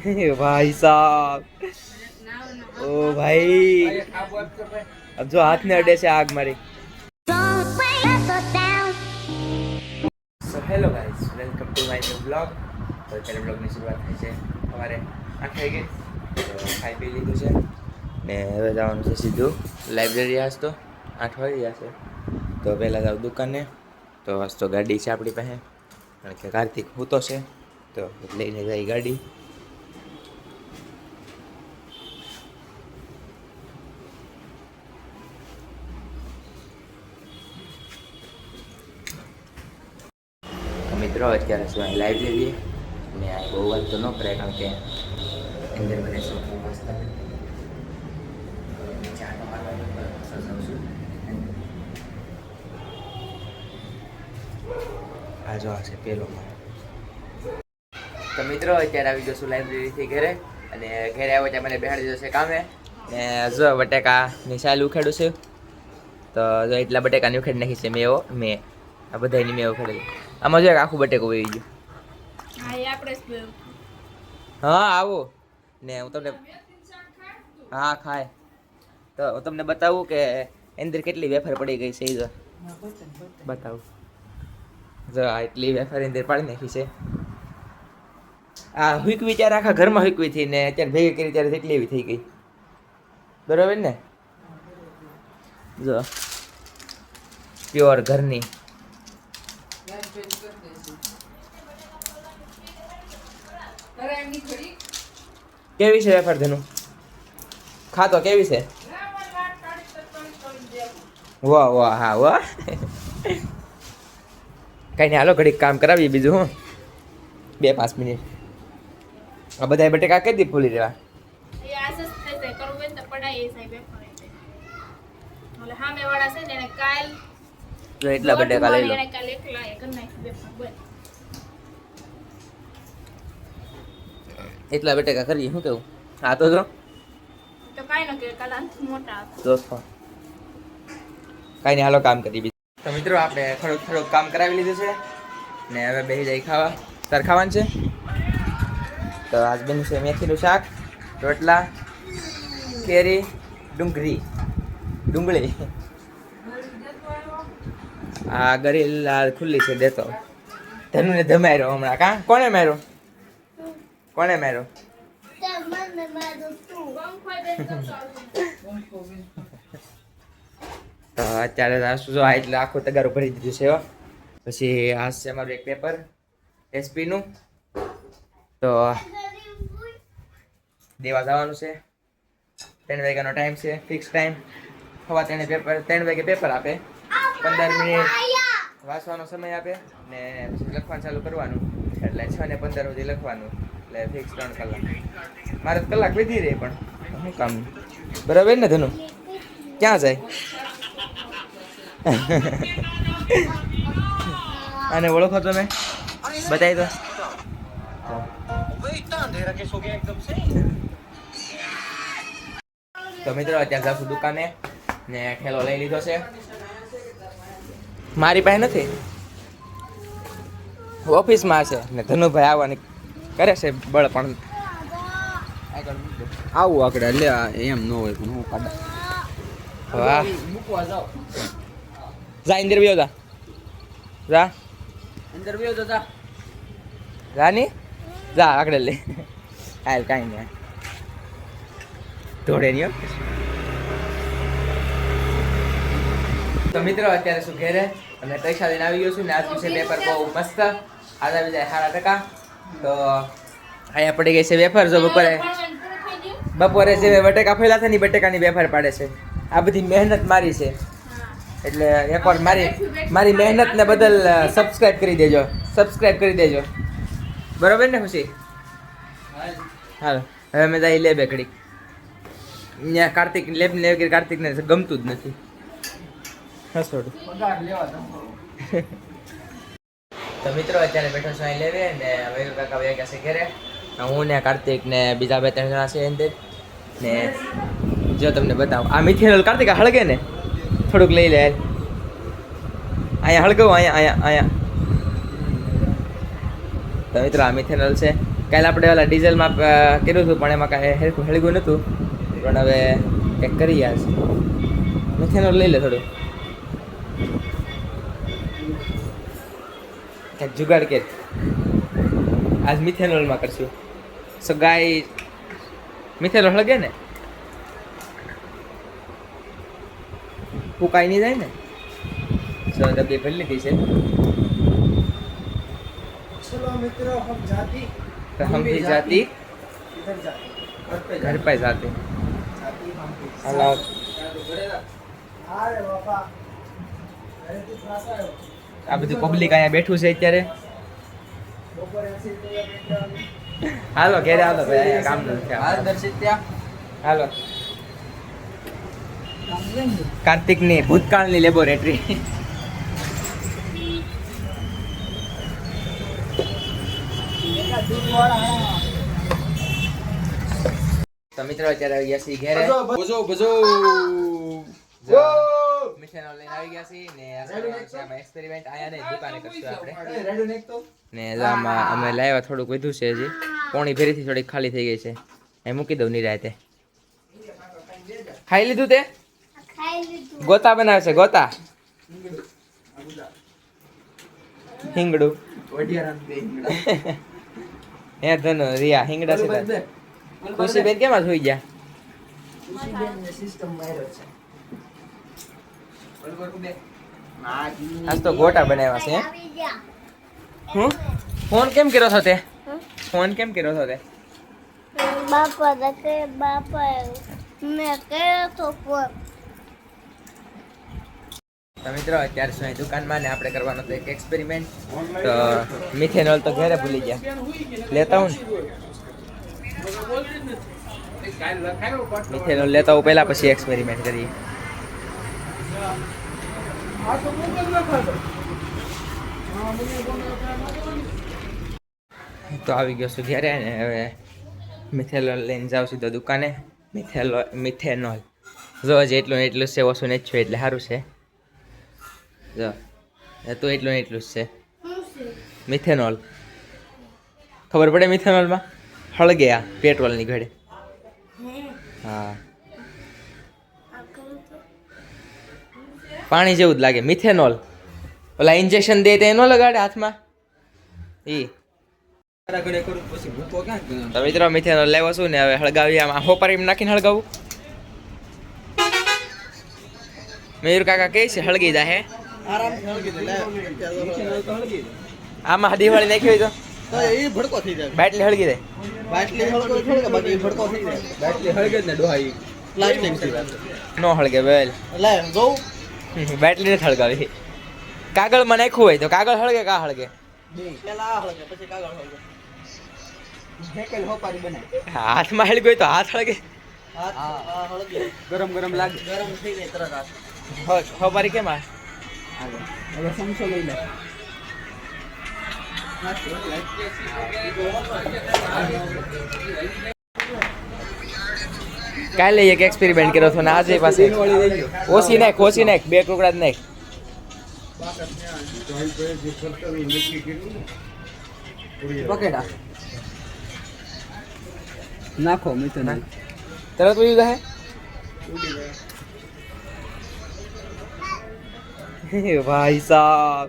भाई साहब, ओ भाई, अब जो हाथ में अड्डे से आग मारी। So hello guys, welcome to my new blog. તો અત્યારે બ્લોગની શરૂઆત થઈ છે સવારે 8 વાગે। તો ખાઈ પી લીધું છે ને હવે જવાનું છે સીધું લાઇબ્રેરી। આજ તો 8 વાગી ગયા છે, તો પહેલાં જાઉં દુકાને। તો આજ તો ગાડી છે આપણી પાસે, કારણ કે કાર્તિક સૂતો છે તો લઈને જાય ગાડી। મિત્રો અત્યારે શું અહીં લાઇબ્રેરી ને આ બહુ વાત તો ન કરાય, કારણ કે અંદર મને શું મસ્ત આ જો આ છે પેલો। તો મિત્રો અત્યારે આવી જશું લાઇબ્રેરીથી ઘરે, અને ઘરે આવ્યો ત્યાં મને બેહાડી દીધો છે કામે। ને જો બટેકાની સાલ ઉખેડું છે, તો જો એટલા બટેકાની ઉખેડી નાખી છે મેં આ બધાની મેં ઉખેડેલી। આમાં જો આખું બટેકું વહી ગયું। હા આવો ને હું તમને, હા ખાય તો હું તમને બતાવું કે અંદર કેટલી વેફર પડી ગઈ છે। જો બતાવું, જો એટલી વેફર અંદર પાડી નાખી છે। આ હુકવી ત્યારે આખા ઘરમાં હુકવી હતી ને અત્યારે ભેગી કરી ત્યારે એટલી એવી થઈ ગઈ, બરાબર ને? જો પ્યોર ઘરની। કેવી છે વેફર ધનું? ખાતો કેવી છે? વાહ વાહ, હા વાહ। કઈ નહીં, હાલો ઘડીક કામ કરાવીએ બીજું હું 2-5 મિનિટ। આ બધા બટેકા કઈ દી ફૂલી રહેવા? જો એટલા બટેકા લઈ લો। એટલા બટેકા કરીએ શું કેવું? હા તો જો દોસ્તો કાંઈ નહીં, હાલો કામ કરી। તો મિત્રો આપણે થોડુંક કામ કરાવી લીધું છે ને હવે બેસી જાય ખાવા। તાર ખાવાનું છે? તો આજ બન્યું છે મેથીનું શાક, રોટલા, કેરી, ડુંગળી। આ ગરીલ ખુલ્લી છે, દેતો ધનુને ધમાર્યો હમણાં। કાં કોને માર્યો? કોને માર્યો? તો અત્યારે જો એટલે આખું તગારું ભરી દીધું છે। પછી આ છે અમારું એક પેપર એસપીનું, તો દેવા જવાનું છે। 3 વાગ્યાનો ટાઈમ છે, ફિક્સ ટાઈમ। 3 વાગે પેપર આપે, 15 મિનિટ વાંચવાનો સમય આપે ને પછી લખવાનું ચાલુ કરવાનું, એટલે 6 ને 15 સુધી લખવાનું, એટલે ફિક્સ 3 કલાક। મારે કલાક વધી રહે પણ શું કામ, બરાબર ને ધનુ? ક્યાં જાય? અને ઓળખો તમે? બતાવી દો। તો મિત્રો અત્યારે જાશું દુકાને ને ઠેલો લઈ લીધો છે। મારી પાસે નથી, ઓફિસમાં છે ને ધનુભાઈ આવવાની કરે છે બળ, પણ આવું આગળ લે એમ ન હોય પણ હું કાઢા। વાહ, જા અંદર વ્યો, જા અંદર વ્યો, જા ની જા આગળ લે। હાલ કાંઈ નહીં, ધોડે નહીં। તો મિત્રો અત્યારે શું ઘેરે અને પૈસા લઈને આવી ગયો છું ને આજ છે પેપર બહુ મસ્ત, આજ આવી જાય 7%। તો અહીંયા પડી ગઈ છે વેફર। જો બપોરે જે બટેકા ફેલા છે ને બટેકાની વેફર પાડે છે। આ બધી મહેનત મારી છે, એટલે એકવાર મારી મહેનતને બદલ સબસ્ક્રાઇબ કરી દેજો, બરાબર ને ખુશી? હાલ હવે મેં જાય લેબે ઘડીક, ત્યાં કાર્તિક લેબને વગેરે કાર્તિકને ગમતું જ નથી। તો મિત્રો અત્યારે બેઠો છું અહીં લેવે ને વૈગુ કાકા વયા ગયા છે ઘરે। હું ને કાર્તિક ને બીજા 2-3 જણા છે અંદર ને જો તમને બતાવું આ મિથેનોલ કાર્તિક હળગે ને થોડુંક લઈ લે, અહીંયા હળગાવું, અહીંયા તો મિત્રો આ મિથેનોલ છે, કાલે આપણે ઓલા ડીઝલમાં કર્યું હતું પણ એમાં કાંઈ હેરખું હળગું નહોતું, પણ હવે કંઈક કરી યાર મિથેનોલ લઈ લે થોડું, કંઈક જુગાડ કે આજ મિથેનોલમાં કરશું. સો ગાય મિથેનોલ હળગે ને ફૂંકાઈ નહીં જાય ને. સો ડબ્બી ભરી લીધી છે. चलो मित्रों हम जाती तो हम भी जाती इधर जाते घर पे जाते. जाती हम भी हेलो अरे बापा अरे तू पास आयो આ બધું પબ્લિક અહીંયા બેઠું છે અત્યારે. બપોરે એસી તો બેઠા હાલો ઘેરે હાલો ભાઈ, અહીંયા કામ નથી. હાલ દર્શિત ત્યાં હાલો. કાર્તિકની ભૂતકાળની લેબોરેટરી. તો મિત્રો અત્યારે આવી ગયા છીએ ઘેરે. બજો બજો મિથેનોલ લઈને આવી ગયા છીએ ને આમાં એક્સપેરિમેન્ટ આયા ને દુકાને કરશું આપણે. ને આમાં અમે લાવ્યા થોડુંક વધુ છે, હજી પોણી ફેરીથી થોડીક ખાલી થઈ ગઈ છે. એ મૂકી દઉં નિરાતે. ખાઈ લીધું તે? ગોતા બનાવે છે ગોતા. હિંગડું હે ધનો રિયા હિંગડા છે. ખુશી બેન કેમ જોઈ ગયા? સિસ્ટમ માર્યો છે આજ તો ગોટા બનાવ્યા છે. હું ફોન કેમ કર્યો છો તે? ફોન કેમ કર્યો છો તે? બાપા દકે બાપા મેં કર્યો તો ફોન. તો મિત્રો અત્યારે શું અહીં દુકાનમાં ને આપણે કરવાનો તો એક એક્સપેરિમેન્ટ. તો મિથેનોલ તો ઘરે ભૂલી ગયા, લેતા હું મિથેનોલ લેતા હું પહેલા, પછી એક્સપેરિમેન્ટ કરીએ. તો આવી ગયો છું ઘરે ને હવે મિથેનોલ લઈને જાઉં સીધો દુકાને. મિથેનોલ જો જેટલું ને એટલું છે, ઓછું નથી છું એટલે સારું છે. જો તો એટલું ને એટલું જ છે મિથેનોલ. ખબર પડે મિથેનોલમાં હળગે આ પેટ્રોલની ઘડે. હા પાણી જેવું જ લાગે મિથેનોલ. ઓલા ઇન્જેક્શન દે તે ન લગાડે હાથમાં ઈ. તો મિત્રો મિથેનોલ લેવો છું ને હવે હળગાવી. આમાં હોપારી નાખીને હળગાવું. મયુર કાકા કહે છે હળગી જાય. આરામથી હળગી દે આમાં દિવાળી નાખી હોય તો એ ભડકો થઈ જાય. બાટલી હળગી જાય. બાટલી હળગો થોડો બાકી ભડકો થઈ જાય. બાટલી હળગે જ ને ડોહાઈ પ્લાસ્ટિક થી નો હળગે બેલ. લે જો બાટલી નથી હળગાવી. કાગળમાં નાખ્યું હોય તો કાગળ હળગે કા હળગે? પેલા આ હળગે પછી કાગળ હળગે. હેકેલ હોપારી બનાય. હાથમાં હળગ્યું હોય તો હાથ હળગે. હાથ આ હળગે ગરમ ગરમ લાગે. ગરમ થઈ જાય તરત હાથ. હોપારી કેમ આ? હવે સમસો લઈ લે. કાલે એક એક્સપેરિમેન્ટ કર્યો હતો ને આજે પાસે ઓછી નાખ, ઓછી નાખ, 2 ટુકડા જ નાખ. પકેડા નાખો મિથેનોલ તરત ઉડી જાય. भाई साहब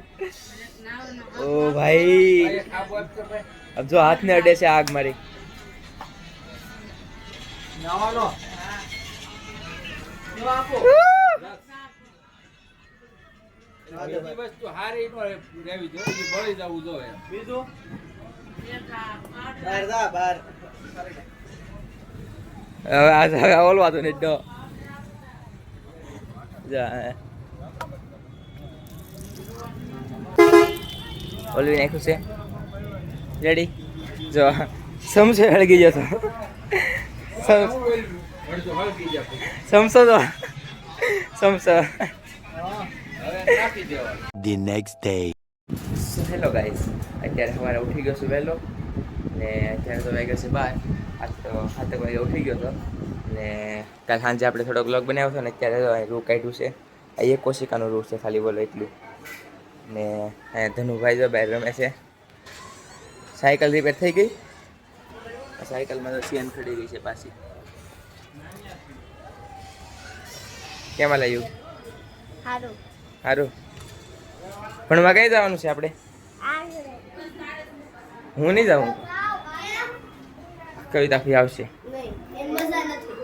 ओ भाई अब जो हाथ में अड्डे से आग मारी. નાવાનો વસ્તુ હારી નો રહેવી જોઈએ, બળી જવું જોઈએ. બીજું બહાર જા બહાર. હવે ઓલવા તો નહીં ડો જા ઓલવી નાખ્યું છે. રેડી જો સમસો હળગી જતો. સમસો તો સમસો. The next day. Hello guys, અત્યારે સવારે ઉઠી ગયો છું વહેલો ને અત્યારે તો વાગ્યો છે 12. આજ તો 7 વાગે ઉઠી ગયો હતો ને કાલ સાંજે આપણે થોડો બ્લોગ બનાવ્યો હતો ને અત્યારે રૂ કાઢ્યું છે. આ એક કોશિકાનું રૂ છે ખાલી, બોલો એટલું. ને ધનુભાઈ જો બહાર રમે છે. સાયકલ રિપેર થઈ ગઈ સાયકલમાં તો ચેન ખડી ગઈ છે પાછી. કેમાં લાવ્યું? સારું સારું. ભણવા કઈ જવાનું છે આપણે? આગળ હું નહીં જાઉં. કવિતા ફી આવશે. નહીં એ મજા નથી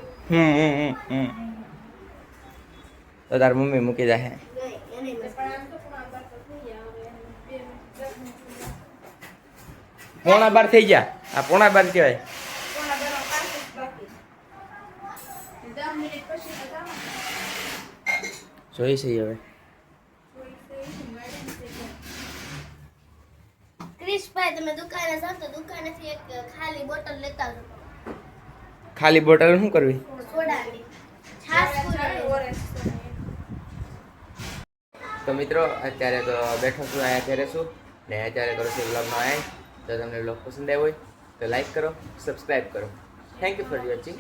તો તાર મમ્મી મૂકી જાય. નહીં એને મજા 11:15 થઈ ગયા. આ 11:15 કહેવાય. જોઈ છે હવે. ક્રિશભાઈ તમે દુકાને જાઓ તો દુકાનેથી એક ખાલી બોટલ લેતા આવજો ખાલી બોટલ શું કરવી? સોડાની છાશ પૂરી તો મિત્રો અત્યારે તો બેઠો છું, અહીંયા ઘરે છું ને અત્યારે કરું છું વ્લોગમાં એન્ડ. તો તમને વ્લોગ પસંદ આવ્યો હોય તો લાઈક કરો, સબસ્ક્રાઈબ કરો. Thank you for watching.